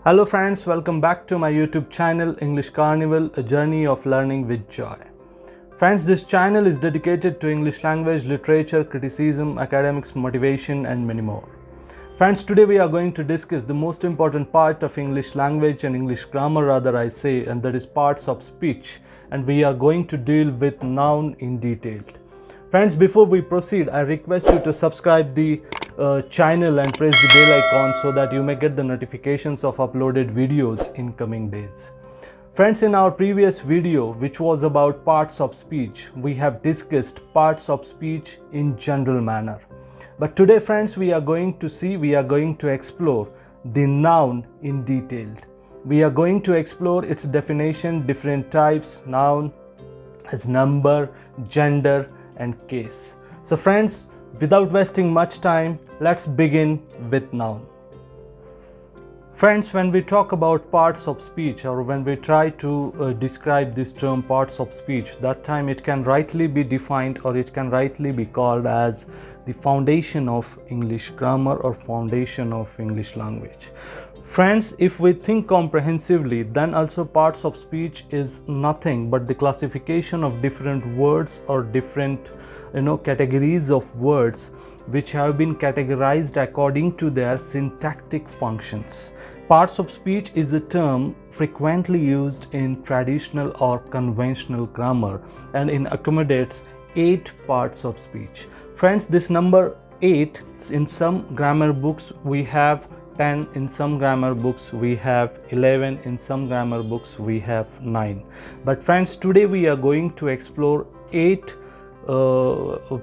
Hello friends, welcome back to my YouTube channel English Carnival, a journey of learning with joy. Friends, this channel is dedicated to English language, literature, criticism, academics, motivation and many more. Friends, today we are going to discuss the most important part of English language and English grammar rather I say, and that is parts of speech, and we are going to deal with noun in detail. Friends, before we proceed, I request you to subscribe the channel and press the bell icon so that you may get the notifications of uploaded videos in coming days. Friends, in our previous video, which was about parts of speech, we have discussed parts of speech in general manner. But today, friends, we are going to explore the noun in detail. We are going to explore its definition, different types, noun, its number, gender, and case. So friends, without wasting much time, let's begin with noun. Friends, when we talk about parts of speech, or when we try to describe this term parts of speech, that time it can rightly be defined, or it can rightly be called as the foundation of English grammar or foundation of English language. Friends, if we think comprehensively, then also parts of speech is nothing but the classification of different words or different categories of words which have been categorized according to their syntactic functions. Parts of speech is a term frequently used in traditional or conventional grammar, and it accommodates 8 parts of speech. Friends, this number 8, in some grammar books we have 10, in some grammar books we have 11, in some grammar books we have 9. But friends, today we are going to explore 8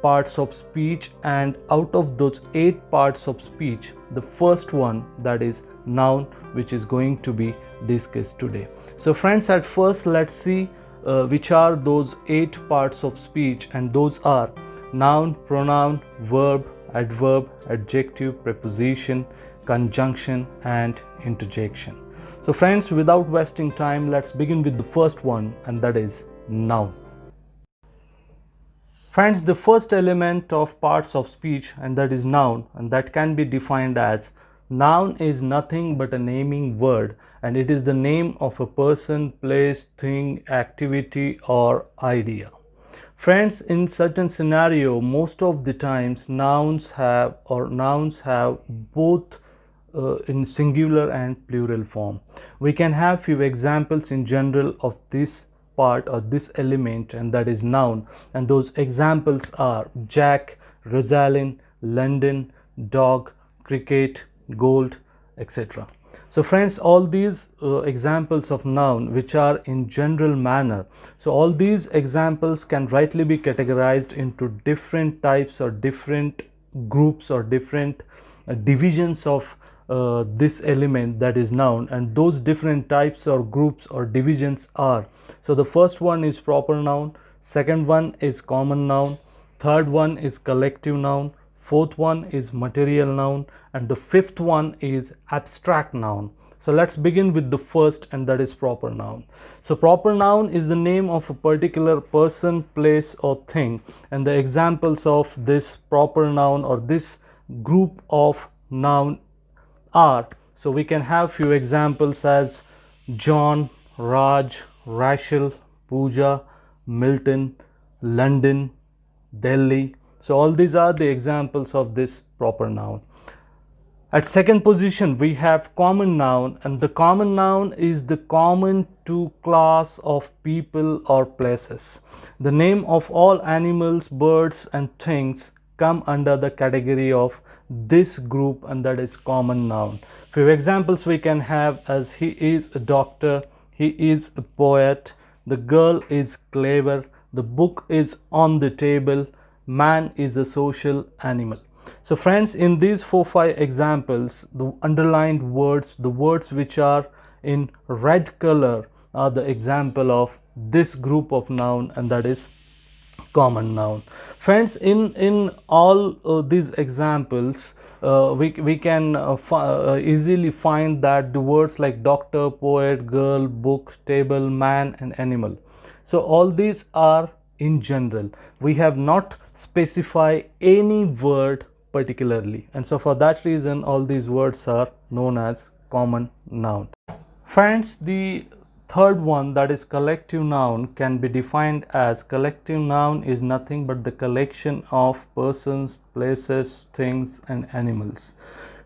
parts of speech, and out of those 8 parts of speech, the first one, that is noun, which is going to be discussed today. So friends, at first let's see which are those 8 parts of speech, and those are noun, pronoun, verb, adverb, adjective, preposition, conjunction and interjection. So friends, without wasting time, let's begin with the first one, and that is noun. Friends, the first element of parts of speech, and that is noun, and that can be defined as noun is nothing but a naming word, and it is the name of a person, place, thing, activity or idea. Friends, in certain scenario, most of the times nouns have both in singular and plural form. We can have few examples in general of this part or this element, and that is noun, and those examples are Jack, Rosalind, London, dog, cricket, gold, etc. So friends, all these examples of noun which are in general manner, so all these examples can rightly be categorized into different types or different groups or different divisions of this element, that is noun, and those different types or groups or divisions are, so the first one is proper noun, second one is common noun, third one is collective noun, fourth one is material noun, and the fifth one is abstract noun. So let's begin with the first, and that is proper noun. So proper noun is the name of a particular person, place or thing, and the examples of this proper noun or this group of noun are, so we can have few examples as John, Raj, Rachel, Pooja, Milton, London, Delhi. So all these are the examples of this proper noun. At second position we have common noun, and the common noun is the common to class of people or places. The name of all animals, birds and things come under the category of this group, and that is common noun. Few examples we can have as he is a doctor, he is a poet, the girl is clever, the book is on the table, man is a social animal. So friends, in these 4-5 examples, the underlined words, the words which are in red color, are the example of this group of noun, and that is common noun. Friends, in all these examples, we can easily find that the words like doctor, poet, girl, book, table, man and animal, so all these are in general. We have not specified any word particularly, and so for that reason all these words are known as common noun. Friends, the third one, that is collective noun, can be defined as collective noun is nothing but the collection of persons, places, things and animals.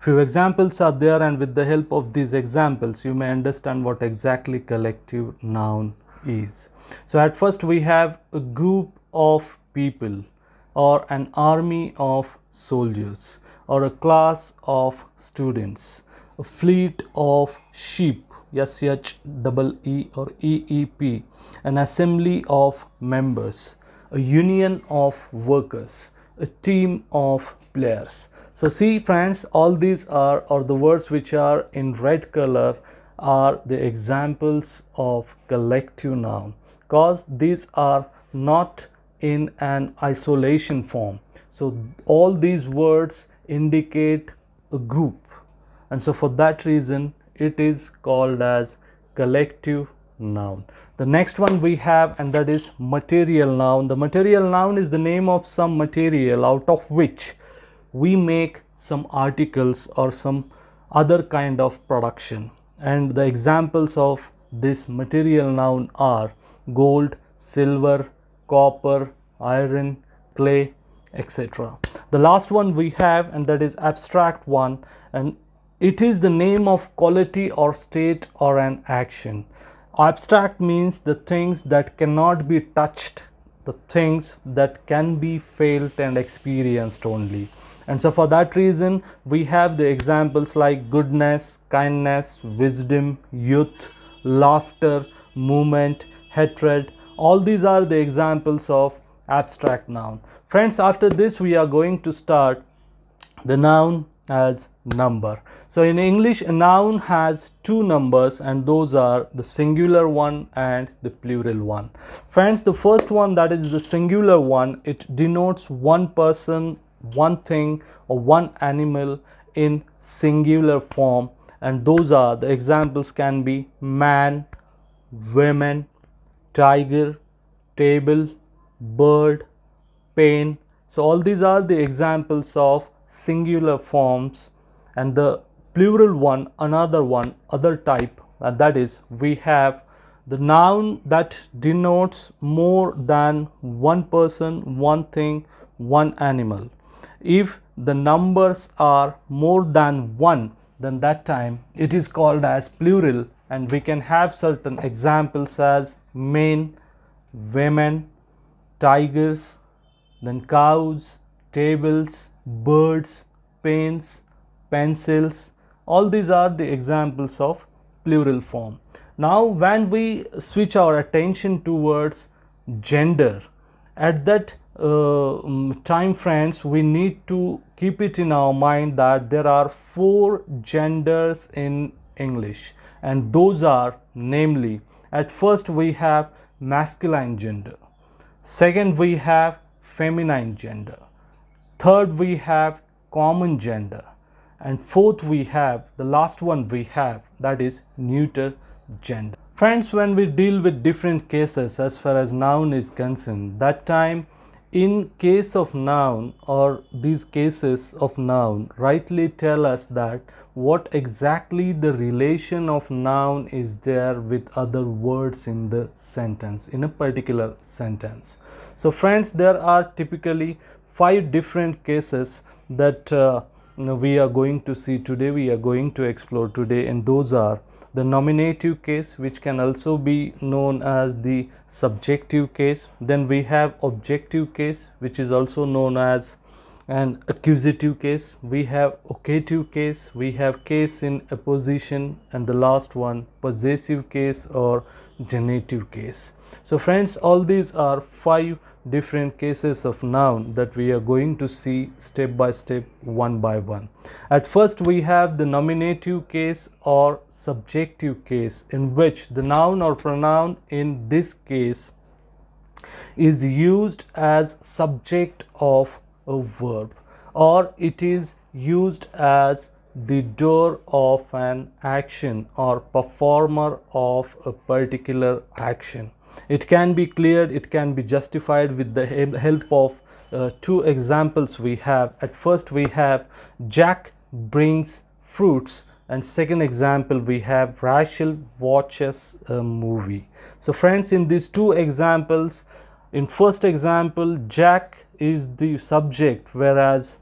Few examples are there, and with the help of these examples you may understand what exactly collective noun is. So at first we have a group of people, or an army of soldiers, or a class of students, a fleet of sheep, SHEE or EEP, an assembly of members, a union of workers, a team of players. So see friends, all these are, or the words which are in red color are the examples of collective noun, because these are not in an isolation form. So all these words indicate a group, and so for that reason it is called as collective noun. The next one we have, and that is material noun. The material noun is the name of some material out of which we make some articles or some other kind of production, and the examples of this material noun are gold, silver, copper, iron, clay, etc. The last one we have, and that is abstract one, and it is the name of quality or state or an action. Abstract means the things that cannot be touched, the things that can be felt and experienced only. And so for that reason we have the examples like goodness, kindness, wisdom, youth, laughter, movement, hatred. All these are the examples of abstract noun. Friends, after this we are going to start the noun as number. So in English, a noun has two numbers, and those are the singular one and the plural one. Friends, the first one, that is the singular one, it denotes one person, one thing or one animal in singular form, and those are the examples can be man, women, tiger, table, bird, pen. So all these are the examples of singular forms. And the plural one, another one, other type, that is we have the noun that denotes more than one person, one thing, one animal. If the numbers are more than one, then that time it is called as plural, and we can have certain examples as men, women, tigers, then cows, tables, birds, pens, pencils. All these are the examples of plural form. Now when we switch our attention towards gender, at that time friends, we need to keep it in our mind that there are 4 genders in English, and those are namely, at first we have masculine gender, second we have feminine gender, third we have common gender, and fourth we have, the last one we have, that is neuter gender. Friends, when we deal with different cases as far as noun is concerned, that time in case of noun, or these cases of noun rightly tell us that what exactly the relation of noun is there with other words in the sentence, in a particular sentence. So friends, there are typically 5 different cases that we are going to see today, we are going to explore today, and those are the nominative case, which can also be known as the subjective case. Then we have objective case, which is also known as an accusative case. We have vocative case, we have case in apposition, and the last one, possessive case or genitive case. So friends, all these are 5 different cases of noun that we are going to see step by step, one by one. At first we have the nominative case or subjective case, in which the noun or pronoun in this case is used as subject of a verb, or it is used as the doer of an action or performer of a particular action. It can be cleared, it can be justified with the help of 2 examples we have. At first we have Jack brings fruits and second example we have Rachel watches a movie. So friends, in these two examples, in first example Jack is the subject, whereas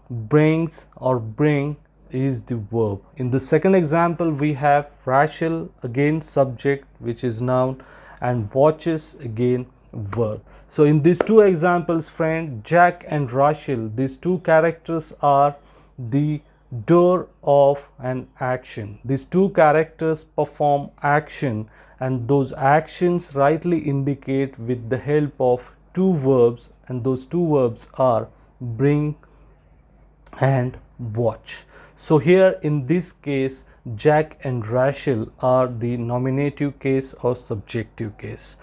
brings or bring is the verb. In the second example we have Rachel, again subject which is noun, and watches again verb. So in these two examples, friend, Jack and Rachel, these two characters are the doer of an action. These two characters perform action, and those actions rightly indicate with the help of two verbs, and those two verbs are bring and watch. So here in this case, Jack and Rachel are the nominative case or subjective case.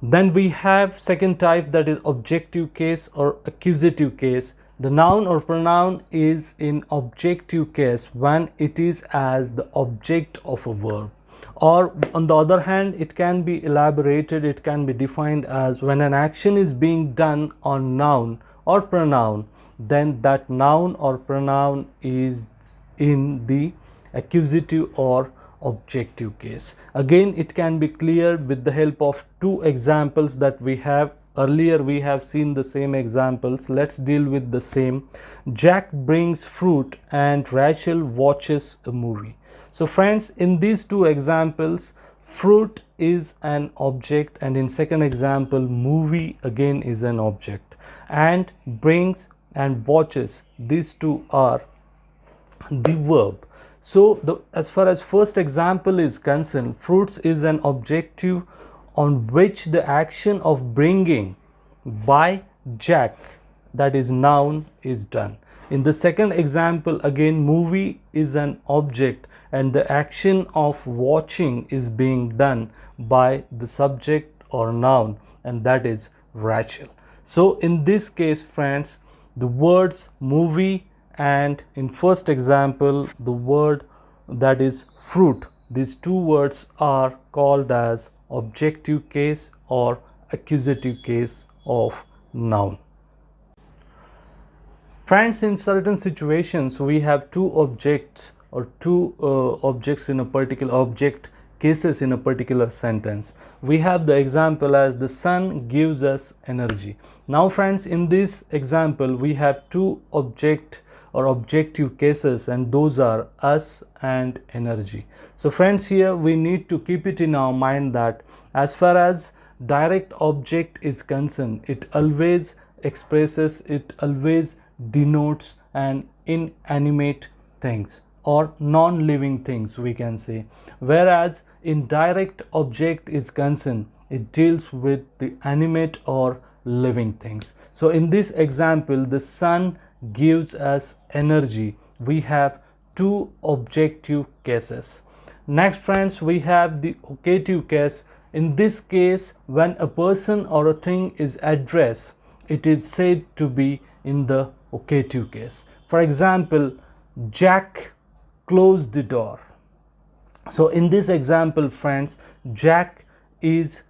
Then we have second type, that is objective case or accusative case. The noun or pronoun is in objective case when it is as the object of a verb, or on the other hand it can be elaborated, it can be defined as when an action is being done on noun or pronoun, then that noun or pronoun is in the accusative or objective case. Again, it can be cleared with the help of two examples that we have earlier. We have seen the same examples. Let's deal with the same. Jack brings fruit and Rachel watches a movie. So friends, in these two examples, fruit is an object, and in second example movie again is an object, and brings and watches, these two are the verb. So as far as first example is concerned, fruits is an objective on which the action of bringing by Jack, that is noun, is done. In the second example, again movie is an object and the action of watching is being done by the subject or noun, and that is Rachel. So in this case, friends, the words movie and in first example the word that is fruit, these two words are called as objective case or accusative case of noun. Friends, in certain situations we have two objects or two objects in a particular object cases in a particular sentence. We have the example as the sun gives us energy. Now friends, in this example we have two object or objective cases, and those are us and energy. So friends, here we need to keep it in our mind that as far as direct object is concerned, it always expresses, it always denotes an inanimate things or non-living things, we can say, whereas indirect object is concerned, it deals with the animate or living things. So in this example, the sun gives us energy. We have two objective cases. Next friends, we have the vocative case. In this case, when a person or a thing is addressed, it is said to be in the vocative case. For example, Jack closed the door. So in this example, friends, Jack is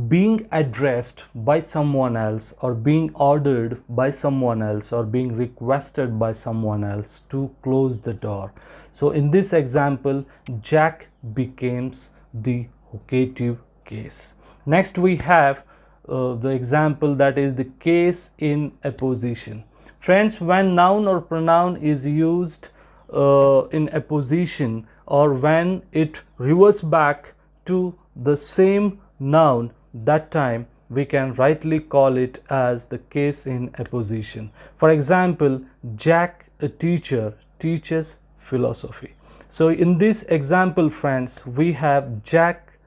being addressed by someone else, or being ordered by someone else, or being requested by someone else to close the door. So in this example, Jack becomes the vocative case. Next we have the example that is the case in apposition. Friends, when noun or pronoun is used in apposition, or when it reverts back to the same noun, that time we can rightly call it as the case in apposition. For example, Jack, a teacher, teaches philosophy. So in this example, friends, we have Jack,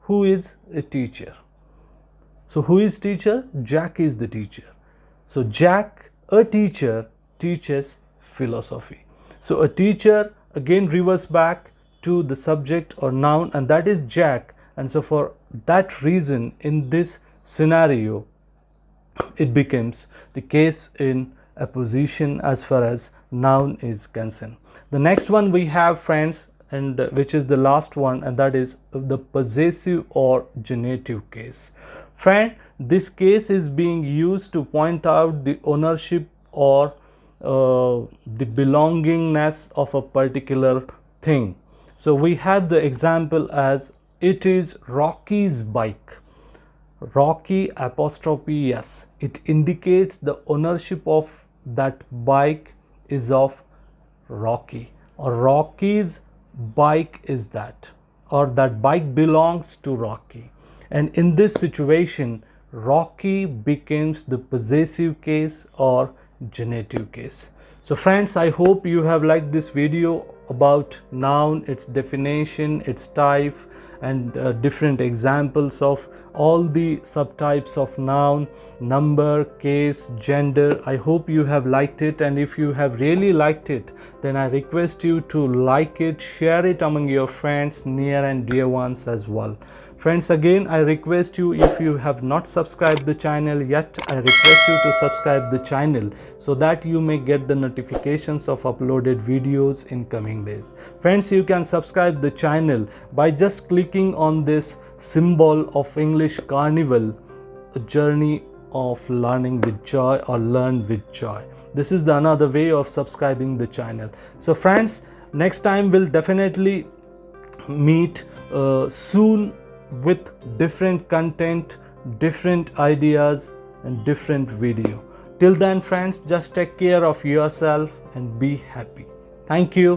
who is a teacher. So who is teacher? Jack is the teacher. So Jack, a teacher, teaches philosophy. So a teacher again reverts back to the subject or noun, and that is Jack. And so for that reason, in this scenario, it becomes the case in apposition as far as noun is concerned. The next one we have, friends, and which is the last one, and that is the possessive or genitive case. Friend, this case is being used to point out the ownership or the belongingness of a particular thing. So we have the example as it is Rocky's bike. Rocky apostrophe S. It indicates the ownership of that bike is of Rocky, or Rocky's bike is that, or that bike belongs to Rocky. And in this situation, Rocky becomes the possessive case or genitive case. So friends, I hope you have liked this video about noun, its definition, its type, and different examples of all the subtypes of noun, number, case, gender. I hope you have liked it, and if you have really liked it, then I request you to like it, share it among your friends, near and dear ones as well. Friends, again I request you, if you have not subscribed the channel yet, I request you to subscribe the channel so that you may get the notifications of uploaded videos in coming days. Friends, you can subscribe the channel by just clicking on this symbol of English Carnival, a journey of learning with joy, or learn with joy. This is the another way of subscribing the channel. So friends, next time we'll definitely meet soon with different content, different ideas and different video. Till then friends, just take care of yourself and be happy. Thank you.